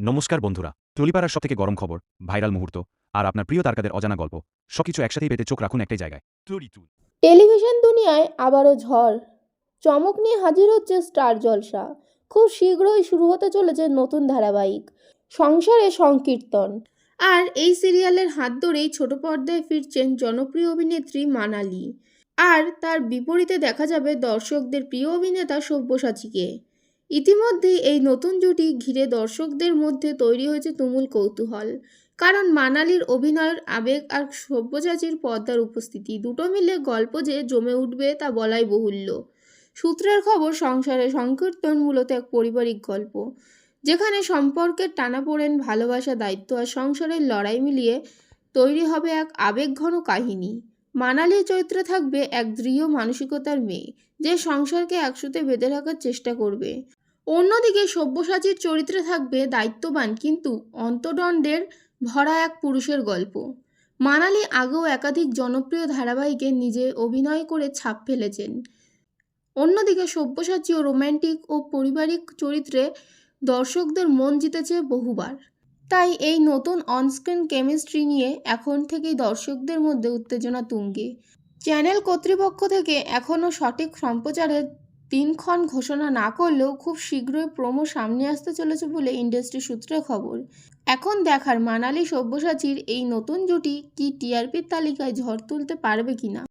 নমস্কার বন্ধুরা, টলিপাড়ার সবথেকে গরম খবর, ভাইরাল মুহূর্ত আর আপনার প্রিয় তারকাদের অজানা গল্প সবকিছু একসাথেই পেতে চোখ রাখুন একটাই জায়গায়। টেলিভিশন দুনিয়ায় আবারও ঝড় চমক নিয়ে হাজির হচ্ছে স্টার জলসা। খুব শীঘ্রই শুরু হতে চলেছে নতুন ধারাবাহিক সংসারে সংকীর্তন। আর এই সিরিয়ালের হাত ধরেই ছোট পর্দায় ফিরছেন জনপ্রিয় অভিনেত্রী মানালি। আর তার বিপরীতে দেখা যাবে দর্শকদের প্রিয় অভিনেতা সব্যসাচীকে। ইতিমধ্যেই এই নতুন জুটি ঘিরে দর্শকদের মধ্যে তৈরি হয়েছে তুমুল কৌতূহল। কারণ মানালির অভিনয়ের আবেগ আর সব্যসাচীর পর্দার উপস্থিতি দুটো মিলে গল্প যে জমে উঠবে তা বলাই বাহুল্য। সূত্রের খবর, সংসারে সংকীর্তন মূলত এক পারিবারিক গল্প, যেখানে সম্পর্কের টানাপোড়েন, ভালোবাসা, দায়িত্ব আর সংসারের লড়াই মিলিয়ে তৈরি হবে এক আবেগঘন কাহিনী। মানালির চরিত্রে থাকবে এক দৃঢ় মানসিকতার মেয়ে, যে সংসারকে একসাথে বেঁধে রাখার চেষ্টা করবে। অন্যদিকে সব্যসাচীর চরিত্রে থাকবে দায়িত্ববান কিন্তু অন্তর্দ্বন্দ্বের ভরা এক পুরুষের গল্প। মানালি আগেও একাধিক জনপ্রিয় ধারাবাহিকে নিজে অভিনয় করে ছাপ ফেলেছেন। অন্যদিকে সব্যসাচীও রোম্যান্টিক ও পারিবারিক চরিত্রে দর্শকদের মন জিতেছে বহুবার। তাই এই নতুন অনস্ক্রিন কেমিস্ট্রি নিয়ে এখন থেকেই দর্শকদের মধ্যে উত্তেজনা তুঙ্গে। চ্যানেল কর্তৃপক্ষ থেকে এখনও সঠিক সম্প্রচারের দিনক্ষণ ঘোষণা না করলেও খুব শীঘ্রই প্রোমো সামনে আসতে চলেছে বলে ইন্ডাস্ট্রি সূত্রে খবর। এখন দেখার মানালি সব্যসাচীর এই নতুন জুটি কি টিআরপির তালিকায় ঝড় তুলতে পারবে কিনা।